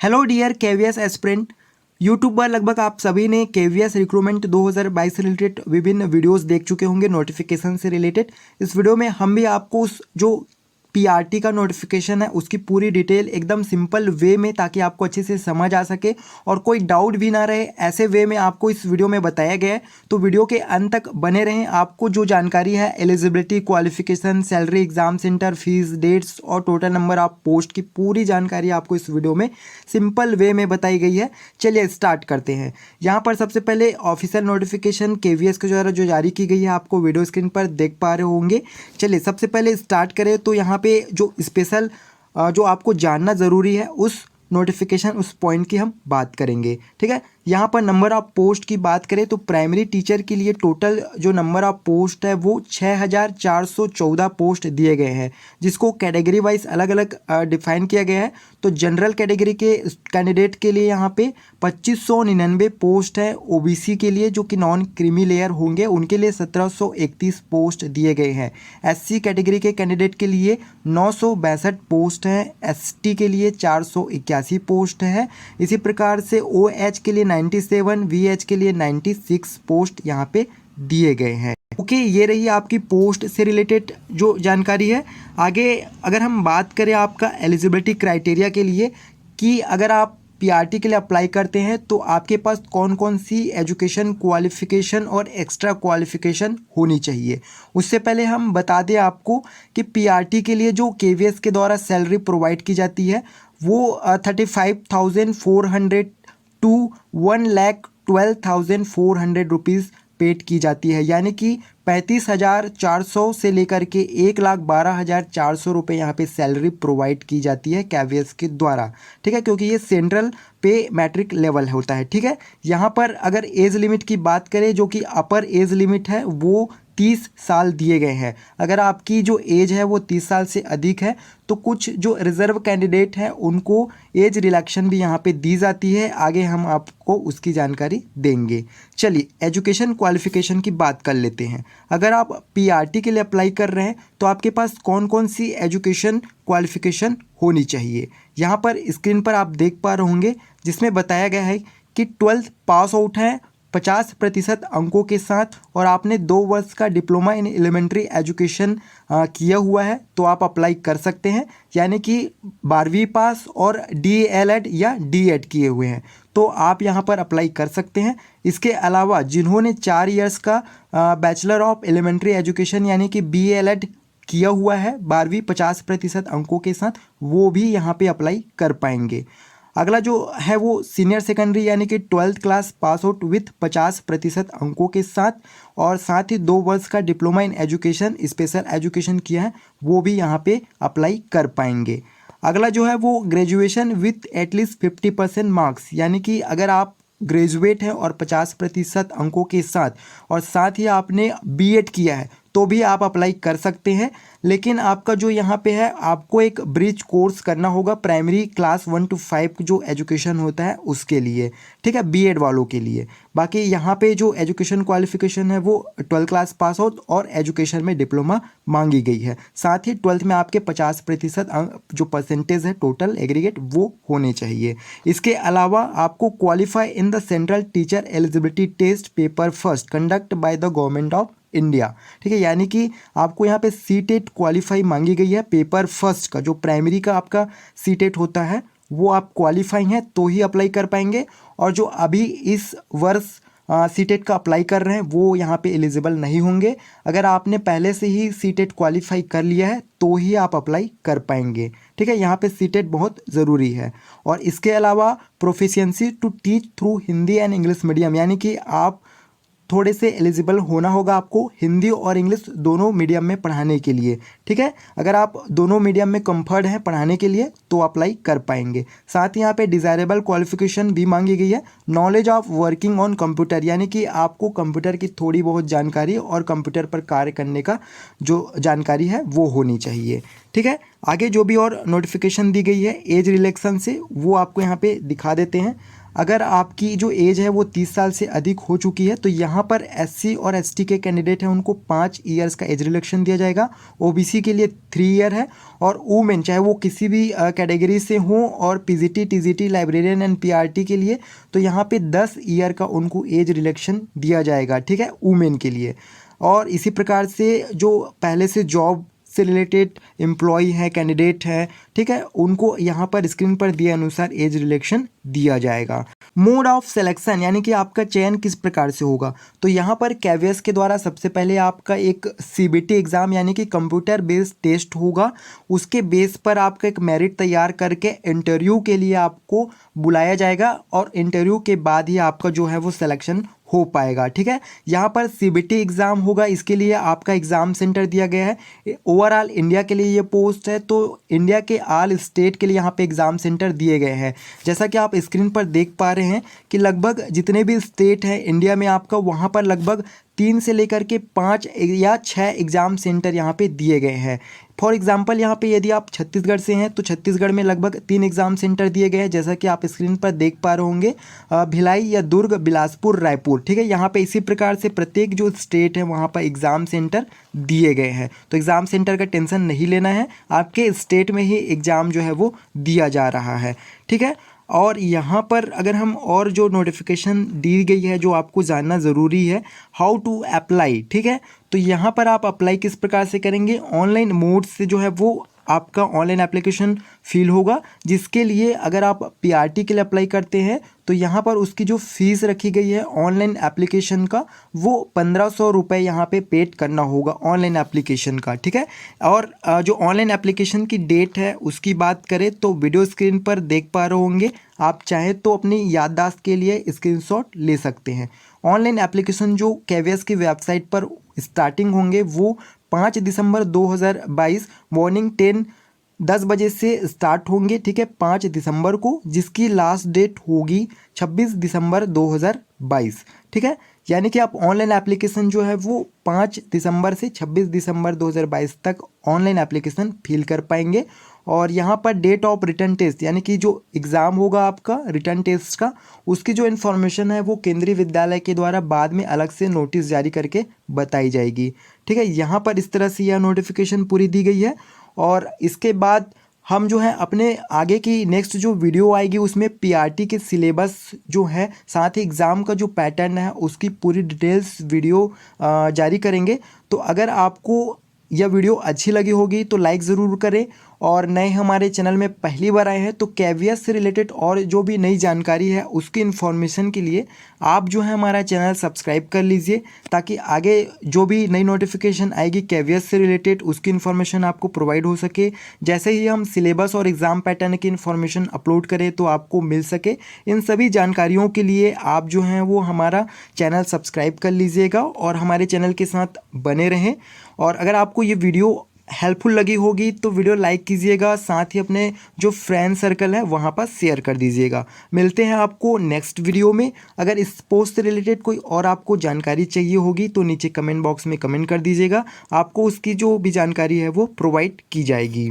Hello dear KVS aspirant. YouTube पर लगभग आप सभी ने केवीएस रिक्रूटमेंट 2022 से रिलेटेड विभिन्न वीडियोस देख चुके होंगे नोटिफिकेशन से रिलेटेड। इस वीडियो में हम भी आपको उस जो पीआरटी का नोटिफिकेशन है उसकी पूरी डिटेल एकदम सिंपल वे में, ताकि आपको अच्छे से समझ आ सके और कोई डाउट भी ना रहे, ऐसे वे में आपको इस वीडियो में बताया गया है। तो वीडियो के अंत तक बने रहें। आपको जो जानकारी है eligibility, qualification, salary, exam centre, fees, dates और टोटल नंबर ऑफ पोस्ट की पूरी जानकारी आपको इस वीडियो में सिंपल वे में बताई गई है। चलिए स्टार्ट करते हैं। यहाँ पर सबसे पहले ऑफिशियल नोटिफिकेशन केवीएस के द्वारा जो जारी की गई है आपको वीडियो स्क्रीन पर देख पा रहे होंगे। चलिए सबसे पहले स्टार्ट करें तो यहाँ पे जो स्पेशल जो आपको जानना ज़रूरी है उस नोटिफिकेशन उस पॉइंट की हम बात करेंगे। ठीक है, यहाँ पर नंबर ऑफ पोस्ट की बात करें तो प्राइमरी टीचर के लिए टोटल जो नंबर ऑफ पोस्ट है वो 6414 पोस्ट दिए गए हैं, जिसको कैटेगरी वाइज अलग अलग डिफाइन किया गया है। तो जनरल कैटेगरी के कैंडिडेट के लिए यहाँ पे 2599 पोस्ट है। ओबीसी के लिए जो कि नॉन क्रीमी लेयर होंगे उनके लिए 1731 पोस्ट दिए गए हैं। एससी कैटेगरी के कैंडिडेट के लिए 962 पोस्ट हैं। एसटी के लिए 481 पोस्ट है। इसी प्रकार से ओएच के लिए 97, वीएच के लिए 96 पोस्ट यहाँ पे दिए गए हैं। ओके, ये रही आपकी पोस्ट से रिलेटेड जो जानकारी है। आगे अगर हम बात करें आपका एलिजिबिलिटी क्राइटेरिया के लिए कि अगर आप पीआरटी के लिए अप्लाई करते हैं तो आपके पास कौन कौन सी एजुकेशन क्वालिफिकेशन और एक्स्ट्रा क्वालिफिकेशन होनी चाहिए, उससे पहले हम बता दें आपको कि पीआरटी के लिए जो केवीएस के द्वारा सैलरी प्रोवाइड की जाती है वो 35,400 टू 1,12,400 रुपीज़ पेड की जाती है। यानी कि 35,400 से लेकर के 1,12,400 रुपये यहाँ पे सैलरी प्रोवाइड की जाती है केवीएस के द्वारा। ठीक है, क्योंकि ये सेंट्रल पे मैट्रिक लेवल होता है। ठीक है, यहाँ पर अगर एज लिमिट की बात करें जो कि अपर एज लिमिट है वो 30 साल दिए गए हैं। अगर आपकी जो एज है वो 30 साल से अधिक है तो कुछ जो रिजर्व कैंडिडेट हैं उनको एज रिलैक्शन भी यहाँ पे दी जाती है। आगे हम आपको उसकी जानकारी देंगे। चलिए एजुकेशन क्वालिफिकेशन की बात कर लेते हैं। अगर आप पीआरटी के लिए अप्लाई कर रहे हैं तो आपके पास कौन कौन सी एजुकेशन क्वालिफिकेशन होनी चाहिए, यहाँ पर स्क्रीन पर आप देख पा रहे होंगे, जिसमें बताया गया है कि 12th पास आउट है 50% अंकों के साथ और आपने 2 वर्ष का डिप्लोमा इन एलिमेंट्री एजुकेशन किया हुआ है तो आप अप्लाई कर सकते हैं। यानी कि 12वीं पास और डीएलएड या डीएड किए हुए हैं तो आप यहां पर अप्लाई कर सकते हैं। इसके अलावा जिन्होंने 4 इयर्स का बैचलर ऑफ एलिमेंट्री एजुकेशन यानी कि बीएलएड किया हुआ है 12वीं 50% अंकों के साथ, वो भी यहाँ पे अप्लाई कर पाएंगे। अगला जो है वो सीनियर सेकेंडरी यानी कि 12th class pass out with 50% अंकों के साथ और साथ ही 2 वर्ष का diploma in education special education किया है वो भी यहाँ पे अप्लाई कर पाएंगे। अगला जो है वो ग्रेजुएशन विथ एटलीस्ट 50% मार्क्स, यानी कि अगर आप ग्रेजुएट हैं और 50% अंकों के साथ और साथ ही आपने बीएड किया है तो भी आप अप्लाई कर सकते हैं। लेकिन आपका जो यहाँ पे है आपको एक ब्रिज कोर्स करना होगा प्राइमरी क्लास 1 to 5 जो एजुकेशन होता है उसके लिए। ठीक है, बीएड वालों के लिए। बाकी यहाँ पे जो एजुकेशन क्वालिफिकेशन है वो 12th क्लास पास आउट और एजुकेशन में डिप्लोमा मांगी गई है। साथ ही 12th में आपके 50% जो परसेंटेज है टोटल एग्रीगेट वो होने चाहिए। इसके अलावा आपको qualify in the central teacher eligibility test paper first conduct by the government of India. ठीक है, यानी कि आपको यहाँ पे सीटेट क्वालिफाई मांगी गई है। पेपर फर्स्ट का जो प्राइमरी का आपका सीटेट होता है वो आप क्वालिफाई हैं तो ही अप्लाई कर पाएंगे, और जो अभी इस वर्ष सीटेट का अप्लाई कर रहे हैं वो यहाँ पे एलिजिबल नहीं होंगे। अगर आपने पहले से ही सीटेट क्वालिफाई कर लिया है तो ही आप अप्लाई कर पाएंगे। ठीक है, यहाँ पे सीटेट बहुत ज़रूरी है। और इसके अलावा proficiency to teach through Hindi and English medium, यानी कि आप थोड़े से एलिजिबल होना होगा आपको हिंदी और इंग्लिश दोनों मीडियम में पढ़ाने के लिए। ठीक है, अगर आप दोनों मीडियम में कंफर्ट हैं पढ़ाने के लिए तो अप्लाई कर पाएंगे। साथ ही यहाँ पे डिज़ायरेबल क्वालिफिकेशन भी मांगी गई है। Knowledge of working on computer, यानी कि आपको कंप्यूटर की थोड़ी बहुत जानकारी और कंप्यूटर पर कार्य करने का जो जानकारी है वो होनी चाहिए। ठीक है, आगे जो भी और नोटिफिकेशन दी गई है एज रिलैक्सन से वो आपको यहाँ पे दिखा देते हैं। अगर आपकी जो एज है वो 30 साल से अधिक हो चुकी है तो यहाँ पर एससी और एसटी के कैंडिडेट हैं उनको 5 ईयर्स का एज रिलैक्सेशन दिया जाएगा। ओबीसी के लिए 3 ईयर है, और वुमेन चाहे वो किसी भी कैटेगरी से हो, और PGT TGT librarian and PRT के लिए तो यहाँ पे 10 ईयर का उनको एज रिलैक्सेशन दिया जाएगा, ठीक है, वुमेन के लिए। और इसी प्रकार से जो पहले से जॉब से रिलेटेड एम्प्लॉय हैं, कैंडिडेट हैं, ठीक है, उनको यहाँ पर स्क्रीन पर दिए अनुसार एज रिलैक्सेशन दिया जाएगा। मोड ऑफ सिलेक्शन यानी कि आपका चयन किस प्रकार से होगा, तो यहाँ पर कैवियस के द्वारा सबसे पहले आपका एक सीबीटी एग्ज़ाम यानी कि कंप्यूटर बेस्ड टेस्ट होगा। उसके बेस पर आपका एक मेरिट तैयार करके इंटरव्यू के लिए आपको बुलाया जाएगा, और इंटरव्यू के बाद ही आपका जो है वो सिलेक्शन हो पाएगा, ठीक है। यहाँ पर सीबीटी एग्ज़ाम होगा, इसके लिए आपका एग्ज़ाम सेंटर दिया गया है। ओवरऑल इंडिया के लिए ये पोस्ट है, तो इंडिया के ऑल स्टेट के लिए यहाँ पे एग्ज़ाम सेंटर दिए गए हैं। जैसा कि आप स्क्रीन पर देख पा रहे हैं कि लगभग जितने भी स्टेट हैं इंडिया में आपका, वहाँ पर लगभग 3 से लेकर के 5 या 6 एग्ज़ाम सेंटर यहाँ पे दिए गए हैं। फॉर एग्जांपल यहाँ पे यदि आप छत्तीसगढ़ से हैं तो छत्तीसगढ़ में लगभग 3 एग्ज़ाम सेंटर दिए गए हैं, जैसा कि आप स्क्रीन पर देख पा रहे होंगे, भिलाई या दुर्ग, बिलासपुर, रायपुर, ठीक है। यहाँ पे इसी प्रकार से प्रत्येक जो स्टेट है वहाँ पर एग्ज़ाम सेंटर दिए गए हैं। तो एग्ज़ाम सेंटर का टेंशन नहीं लेना है, आपके स्टेट में ही एग्ज़ाम जो है वो दिया जा रहा है, ठीक है। और यहाँ पर अगर हम और जो नोटिफिकेशन दी गई है जो आपको जानना ज़रूरी है, हाउ टू अप्लाई, ठीक है। तो यहाँ पर आप अप्लाई किस प्रकार से करेंगे, ऑनलाइन मोड से जो है वो आपका ऑनलाइन एप्लीकेशन फिल होगा, जिसके लिए अगर आप पीआरटी के लिए अप्लाई करते हैं तो यहाँ पर उसकी जो फीस रखी गई है ऑनलाइन एप्लीकेशन का, वो 1500 रुपये यहाँ पे पेड करना होगा ऑनलाइन एप्लीकेशन का, ठीक है। और जो ऑनलाइन एप्लीकेशन की डेट है उसकी बात करें तो वीडियो स्क्रीन पर देख पा रहे होंगे, आप चाहें तो अपनी याददाश्त के लिए स्क्रीनशॉट ले सकते हैं। ऑनलाइन एप्लीकेशन जो कैवियस की वेबसाइट पर स्टार्टिंग होंगे वो 5 दिसंबर 2022 मॉर्निंग 10 बजे से स्टार्ट होंगे, ठीक है, 5 दिसंबर को, जिसकी लास्ट डेट होगी 26 दिसंबर 2022, ठीक है। यानी कि आप ऑनलाइन एप्लीकेशन जो है वो 5 दिसंबर से 26 दिसंबर 2022 तक ऑनलाइन एप्लीकेशन फिल कर पाएंगे। और यहाँ पर डेट ऑफ रिटर्न टेस्ट यानी कि जो एग्ज़ाम होगा आपका रिटर्न टेस्ट का, उसकी जो इन्फॉर्मेशन है वो केंद्रीय विद्यालय के द्वारा बाद में अलग से नोटिस जारी करके बताई जाएगी, ठीक है। यहाँ पर इस तरह से यह नोटिफिकेशन पूरी दी गई है। और इसके बाद हम जो है अपने आगे की नेक्स्ट जो वीडियो आएगी उसमें पीआरटी के सिलेबस जो है, साथ ही एग्ज़ाम का जो पैटर्न है उसकी पूरी डिटेल्स वीडियो जारी करेंगे। तो अगर आपको यह वीडियो अच्छी लगी होगी तो लाइक ज़रूर करें, और नए हमारे चैनल में पहली बार आए हैं तो कैवियस से रिलेटेड और जो भी नई जानकारी है उसकी इन्फॉर्मेशन के लिए आप जो है हमारा चैनल सब्सक्राइब कर लीजिए, ताकि आगे जो भी नई नोटिफिकेशन आएगी कैवियस से रिलेटेड उसकी इन्फॉर्मेशन आपको प्रोवाइड हो सके। जैसे ही हम सिलेबस और एग्ज़ाम पैटर्न की इन्फॉर्मेशन अपलोड करें तो आपको मिल सके। इन सभी जानकारियों के लिए आप जो हैं वो हमारा चैनल सब्सक्राइब कर लीजिएगा और हमारे चैनल के साथ बने रहें। और अगर आपको ये वीडियो हेल्पफुल लगी होगी तो वीडियो लाइक कीजिएगा, साथ ही अपने जो फ्रेंड सर्कल है वहाँ पर शेयर कर दीजिएगा। मिलते हैं आपको नेक्स्ट वीडियो में। अगर इस पोस्ट से रिलेटेड कोई और आपको जानकारी चाहिए होगी तो नीचे कमेंट बॉक्स में कमेंट कर दीजिएगा, आपको उसकी जो भी जानकारी है वो प्रोवाइड की जाएगी।